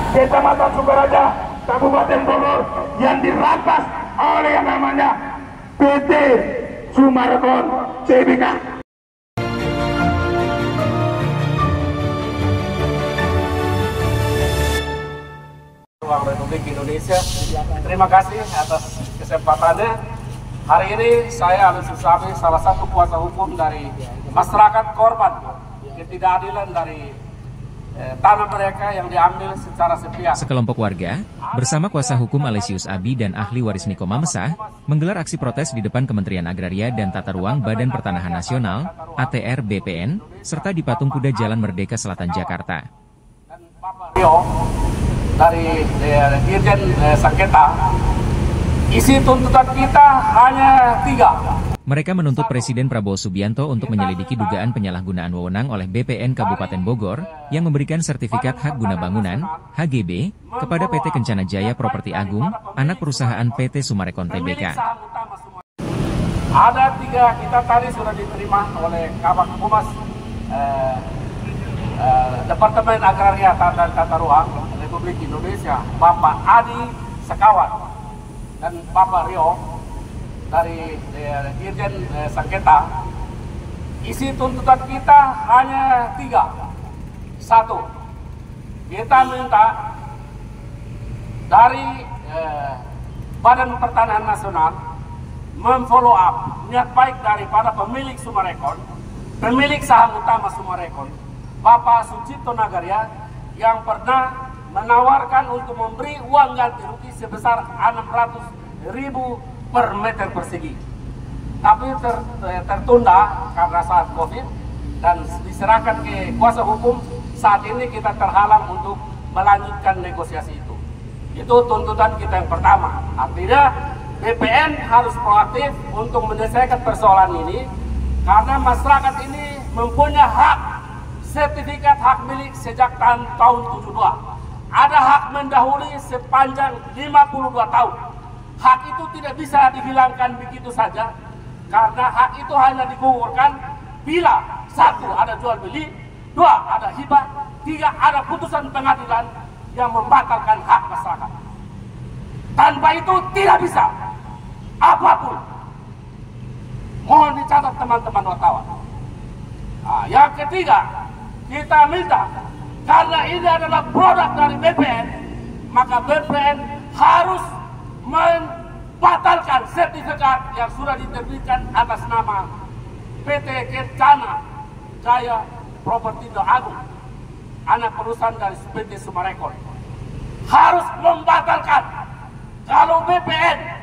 Kecamatan Sukaraja, Kabupaten Bogor yang dirampas oleh yang namanya PT Sumarekon Tbk. Uang Republik Indonesia. Terima kasih atas kesempatannya. Hari ini saya Aloysius Abi, salah satu kuasa hukum dari masyarakat korban ketidakadilan dari tanah mereka yang diambil secara sepihak. Sekelompok warga, bersama kuasa hukum Aloysius Abi dan ahli waris Niko Mamesa, menggelar aksi protes di depan Kementerian Agraria dan Tata Ruang Badan Pertanahan Nasional, ATR BPN, serta di Patung Kuda Jalan Merdeka Selatan, Jakarta. Dan Bapak Rio, dari Dirjen Sengketa, isi tuntutan kita hanya 3. Mereka menuntut Presiden Prabowo Subianto untuk menyelidiki dugaan penyalahgunaan wewenang oleh BPN Kabupaten Bogor yang memberikan sertifikat hak guna bangunan (HGB) kepada PT Kencana Jaya Properti Agung, anak perusahaan PT Sumarekon Tbk. Ada 3 kita tadi sudah diterima oleh Kabak Humas Departemen Agraria dan Tata Ruang Republik Indonesia, Bapak Adi Sekawan dan Bapak Rio dari Dirjen Sengketa. Isi tuntutan kita hanya 3. 1, kita minta dari Badan Pertanahan Nasional memfollow up niat baik daripada pemilik Sumarekon, pemilik saham utama Sumarekon, Bapak Sucipto Nagaria, yang pernah menawarkan untuk memberi uang ganti rugi sebesar 600.000 per meter persegi. Tapi tertunda karena saat COVID dan diserahkan ke kuasa hukum. Saat ini kita terhalang untuk melanjutkan negosiasi itu. Itu tuntutan kita yang pertama. Artinya BPN harus proaktif untuk menyelesaikan persoalan ini karena masyarakat ini mempunyai hak sertifikat hak milik sejak tahun 72. Ada hak mendahului sepanjang 52 tahun. Hak itu tidak bisa dihilangkan begitu saja, karena hak itu hanya digugurkan bila 1, ada jual beli, 2, ada hibah, 3, ada putusan pengadilan yang membatalkan hak masyarakat. Tanpa itu tidak bisa apapun. Mohon dicatat teman-teman wartawan. Nah, yang ketiga, kita minta karena ini adalah produk dari BPN, maka BPN harus membatalkan sertifikat yang sudah diterbitkan atas nama PT Kencana Jaya Properti Agung, anak perusahaan dari PT Sumarekon. Harus membatalkan. Kalau BPN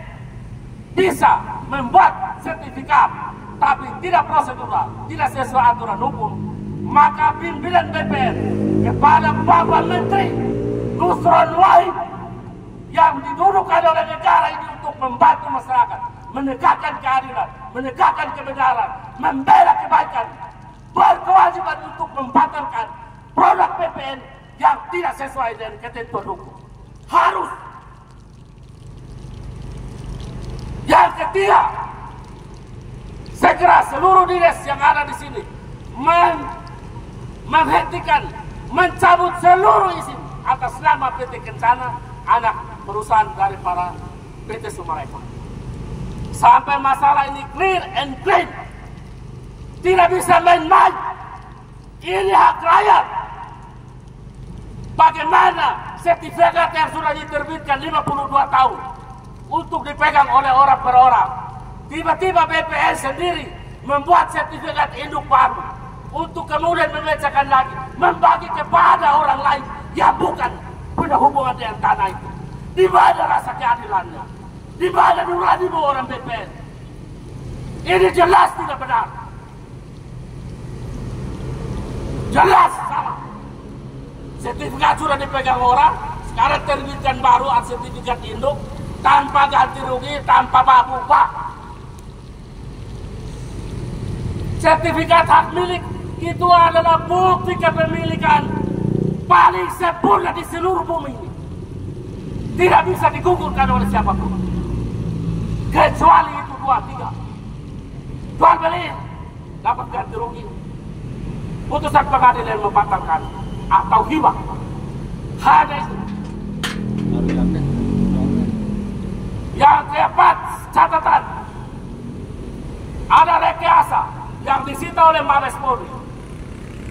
bisa membuat sertifikat tapi tidak prosedural, tidak sesuai aturan hukum, maka pimpinan BPN kepada Bapak Menteri Nusron Wahid yang didudukkan oleh negara ini untuk membantu masyarakat, menegakkan keadilan, menegakkan kebenaran, membela kebaikan, berkewajiban untuk membatalkan produk BPN yang tidak sesuai dengan ketentuan hukum. Harus. Yang ketiga, segera seluruh dinas yang ada di sini menghentikan, mencabut seluruh izin atas nama PT Kencana, anak perusahaan dari para PT Sumarekon. Sampai masalah ini clear and clean. Tidak bisa main-main. Ini hak rakyat. Bagaimana sertifikat yang sudah diterbitkan 52 tahun untuk dipegang oleh orang per orang, tiba-tiba BPN sendiri membuat sertifikat induk baru untuk kemudian memecahkan lagi, membagi kepada orang lain yang bukan punya hubungan dengan tanah itu. Di mana rasa keadilannya? Di mana nuranimu orang BPN? Ini jelas tidak benar. Jelas salah. Sertifikat sudah dipegang orang, sekarang terbitkan baru sertifikat induk tanpa ganti rugi, tanpa babu pak. Sertifikat hak milik itu adalah bukti kepemilikan paling sempurna di seluruh bumi ini. Tidak bisa digugurkan oleh siapapun. Kecuali itu 2, 3. Jual beli, dapat ganti rugi. Putusan pengadilan membatalkan atau hibah. Hanya itu. catatan, ada rekayasa yang disita oleh Mabes Polri.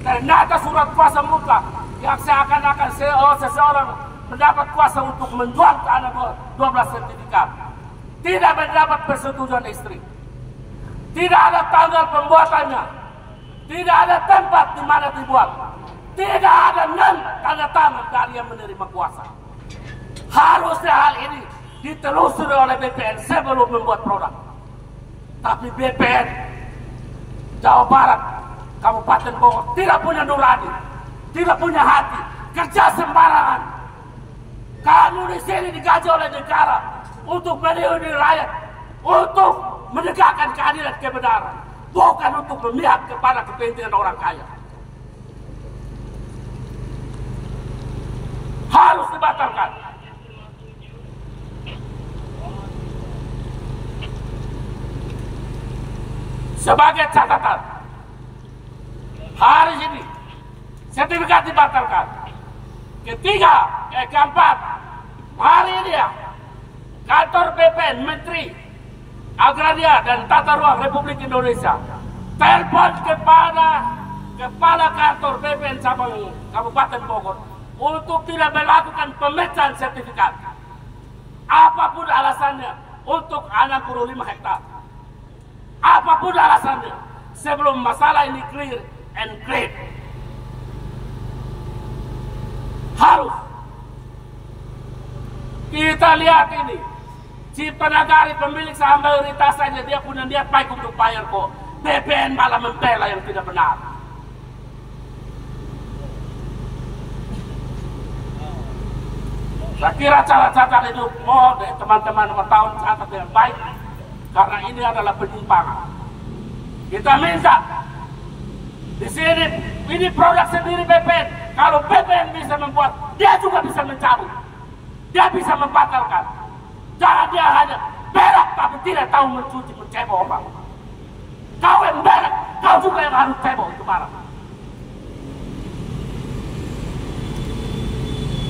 Ternyata surat kuasa mutlak yang seakan-akan seseorang mendapat kuasa untuk menjual tanah 12 sertifikat tidak mendapat persetujuan istri. Tidak ada tanggal pembuatannya, tidak ada tempat di mana dibuat, tidak ada tanda tangan dari yang menerima kuasa. Harusnya hal ini ditelusuri oleh BPN sebelum membuat produk. Tapi BPN Jawa Barat, Kabupaten Bogor tidak punya nurani, tidak punya hati, kerja sembarangan. Kamu di sini digaji oleh negara untuk melindungi rakyat, untuk menegakkan keadilan kebenaran, bukan untuk memihak kepada kepentingan orang kaya. Harus dibatalkan. Sebagai catatan, hari ini sertifikat dibatalkan. Keempat, hari ini ya, kantor BPN Menteri Agraria dan Tata Ruang Republik Indonesia telepon kepada kepala kantor BPN cabang Kabupaten Bogor untuk tidak melakukan pemecahan sertifikat apapun alasannya untuk 65 hektar. Apapun alasannya, sebelum masalah ini clear and clear. Harus kita lihat ini, si Penagari pemilik saham mayoritas saja dia punya niat baik untuk bayar kok. BPN malah membela yang tidak benar. Saya kira cara-cara itu mohon teman-teman wartawan catat dengan baik. Karena ini adalah penyimpangan. Kita minta di sini ini produk sendiri BPN. Kalau BPN bisa membuat, dia juga bisa mencabut. Dia bisa membatalkan. Jangan dia hanya berak tapi tidak tahu mencuci, mencebok orang. Kau yang berak, kau juga yang harus cebok itu barang.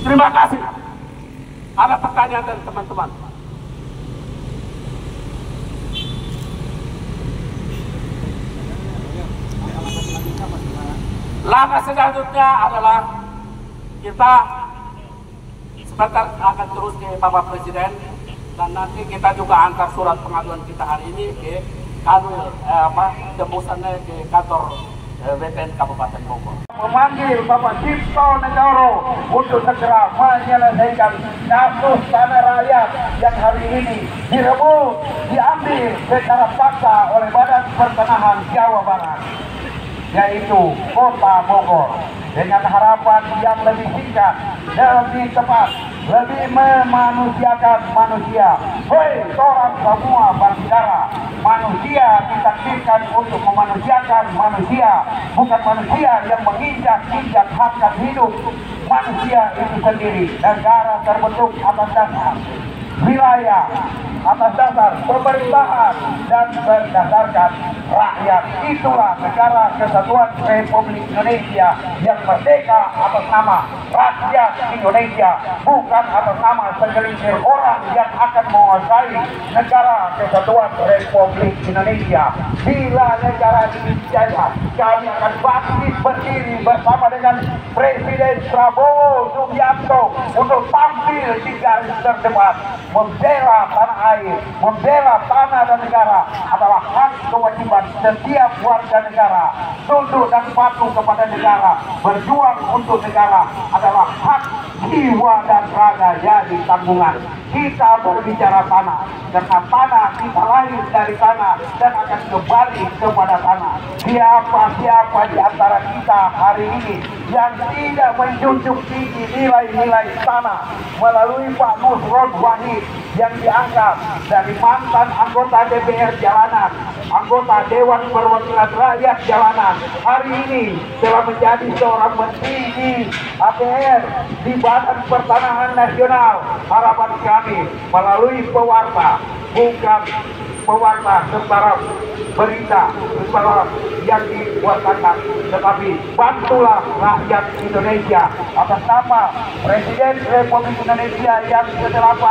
Terima kasih. Ada pertanyaan dari teman-teman. Langkah selanjutnya adalah kita sebentar akan terus ke Bapak Presiden dan nanti kita juga antar surat pengaduan kita hari ini ke kanwil tembusannya ke kantor BPN Kabupaten Bogor. Memanggil Bapak Cipto Negoro untuk segera menyelesaikan kasus tanah rakyat yang hari ini direbut, diambil secara paksa oleh Badan Pertanahan Jawa Barat, yaitu Kota Bogor, dengan harapan yang lebih singkat, lebih tepat, lebih memanusiakan manusia. Hei, orang semua berbicara, manusia ditakdirkan untuk memanusiakan manusia, bukan manusia yang menginjak-injak hak hidup manusia itu sendiri. Negara terbentuk atas dasar wilayah, atas dasar pemerintahan dan berdasarkan rakyat. Itulah Negara Kesatuan Republik Indonesia yang merdeka atas nama rakyat Indonesia, bukan atas nama segelintir orang yang akan menguasai Negara Kesatuan Republik Indonesia. Bila negara ini jaya, kami akan bangkit berdiri bersama dengan Presiden Prabowo Subianto untuk tampil di garis terdepan. Membela tanah air, membela tanah dan negara adalah hak kewajiban setiap warga negara. Tunduk dan patuh kepada negara, berjuang untuk negara adalah hak jiwa dan raga jadi tanggungan. Kita berbicara tanah, karena tanah kita lahir dari tanah dan akan kembali kepada tanah. Siapa-siapa di antara kita hari ini yang tidak menjunjung tinggi nilai-nilai tanah melalui Pak Nusron Wahid yang diangkat dari mantan anggota DPR jalanan, anggota Dewan Perwakilan Rakyat jalanan, hari ini telah menjadi seorang menteri di APR, di Badan Pertanahan Nasional. Harapan kami melalui pewarta, bukan pewarta secara berita yang dibuatkan, tetapi bantulah rakyat Indonesia atas nama Presiden Republik Indonesia yang ke-8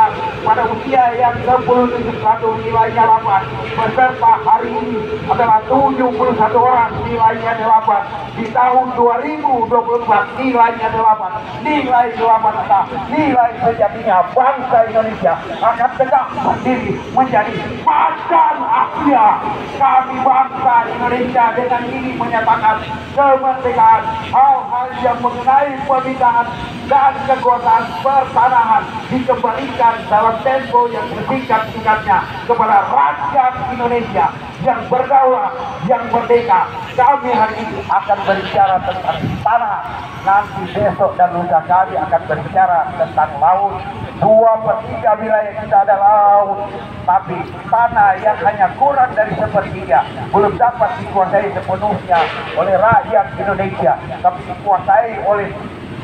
pada usia yang ke-71 nilainya 8 beserta hari ini adalah 71 orang nilainya 8 di tahun 2024 nilainya 8 nilai 8 adalah nilai sejatinya bangsa Indonesia akan tegak berdiri menjadi badan Asia. Kami bangsa Indonesia dengan ini menyatakan kemerdekaan hal-hal yang mengenai pembinaan dan kekuasaan pertanahan dikembalikan dalam tempo yang sesingkat-singkatnya kepada rakyat Indonesia yang berdaulat, yang merdeka. Kami hari ini akan berbicara tentang tanah, nanti besok dan lusa kami akan berbicara tentang laut. 2/3 wilayah kita adalah laut, tapi tanah yang hanya kurang dari 1/3 belum dapat dikuasai sepenuhnya oleh rakyat Indonesia, tapi dikuasai oleh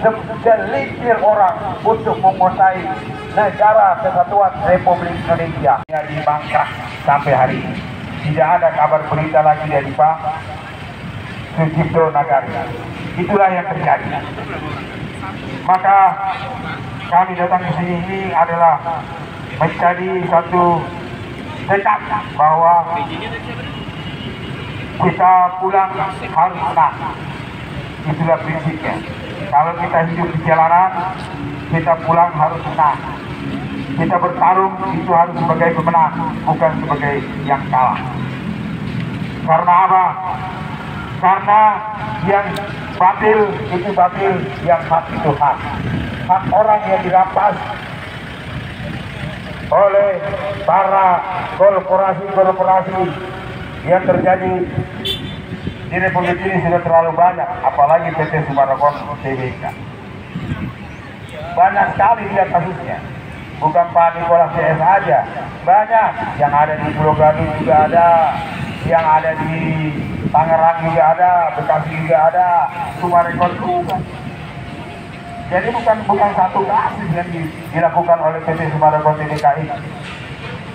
segelintir orang untuk menguasai negara kesatuan Republik Indonesia. Di Bangka sampai hari ini tidak ada kabar berita lagi dari Pak Sucipto Nagari. Itulah yang terjadi. Maka kami datang ke sini ini adalah mencari satu tekad bahwa kita pulang harus menang. Itulah prinsipnya. Kalau kita hidup di jalanan, kita pulang harus menang. Kita bertarung itu harus sebagai pemenang, bukan sebagai yang kalah. Karena apa? Karena yang batil itu batil, yang hak itu hak. Hak orang yang dirampas oleh para korporasi-korporasi yang terjadi di Republik ini sudah terlalu banyak, apalagi PT Summarecon Tbk. Banyak sekali dia kasusnya. Bukan Pak Nicholas CS aja, banyak yang ada di Pulau Gadung juga ada, yang ada di Tangerang juga ada, Bekasi juga ada, Summarecon juga. Jadi bukan satu kasus yang dilakukan oleh PT Summarecon Tbk ini.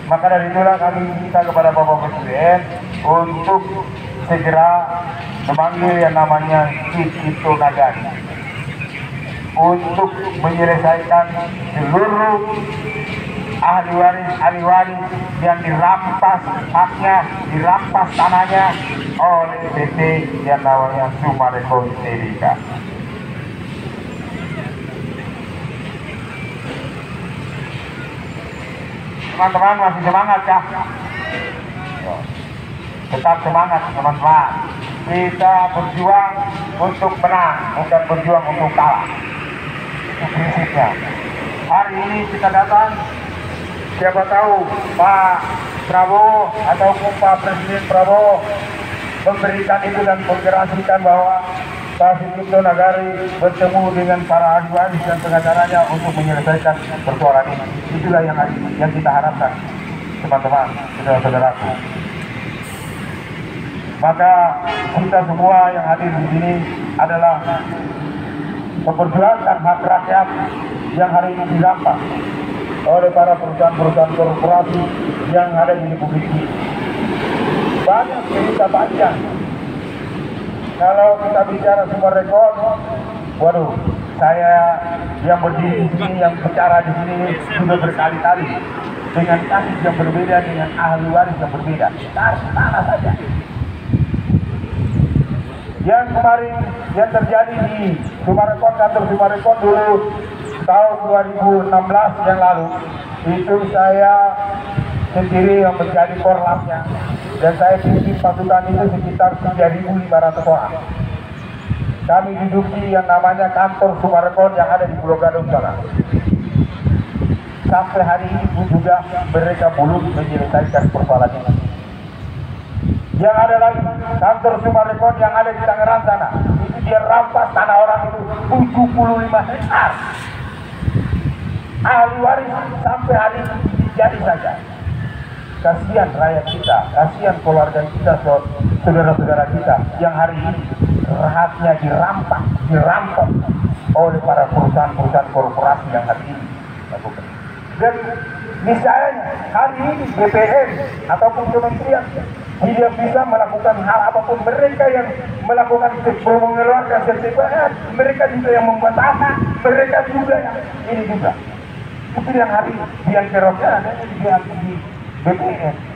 Maka dari itulah kami minta kepada Bapak Presiden untuk segera memanggil yang namanya Sucipto Nagari untuk menyelesaikan seluruh ahli waris yang dirampas haknya, dirampas tanahnya oleh PT yang namanya Summarecon Tbk. Teman-teman masih semangat ya? Tetap semangat teman-teman. Kita berjuang untuk menang, bukan berjuang untuk kalah. Itu prinsipnya. Hari ini kita datang, siapa tahu Pak Prabowo ataupun Pak Presiden Prabowo memberikan itu dan menggerasikan bahwa Pak Sucipto Nagari bertemu dengan para ahli waris dan pengacaranya untuk menyelesaikan persoalan ini. Itulah yang kita harapkan, teman-teman, saudara-saudaraku. Maka kita semua yang hadir di sini adalah memperjuangkan hak rakyat yang hari ini dirampas oleh para perusahaan-perusahaan korporasi yang ada di Republik ini. Banyak cerita panjang. Kalau kita bicara Summarecon, waduh, saya yang berdiri di sini, yang bicara di sini sudah berkali-kali dengan kasus yang berbeda, dengan ahli waris yang berbeda. Tanah saja. Yang kemarin yang terjadi di Summarecon, kantor Summarecon dulu tahun 2016 yang lalu, itu saya sendiri yang menjadi korlapnya, dan saya pimpin pasukan itu sekitar 3.500 orang. Kami duduki yang namanya kantor Summarecon yang ada di Pulau Gadung sana. Sampai hari ini pun juga mereka belum menyelesaikan persoalan ini. Yang ada lagi kantor Summarecon yang ada di Tangerang sana, itu dia rampas tanah orang itu 75 hektar. Ahli waris sampai hari ini jadi saja. Kasihan rakyat kita, kasihan keluarga kita, saudara-saudara kita yang hari ini haknya dirampok oleh para perusahaan-perusahaan korporasi yang hari ini lakukan. Dan misalnya hari ini BPN ataupun kementerian tidak bisa melakukan hal apapun. Mereka yang melakukan mengeluarkan sertifikat, mereka juga yang membuat apa, mereka juga yang ini juga. Itu yang hari yang kerosnya ada di BPN.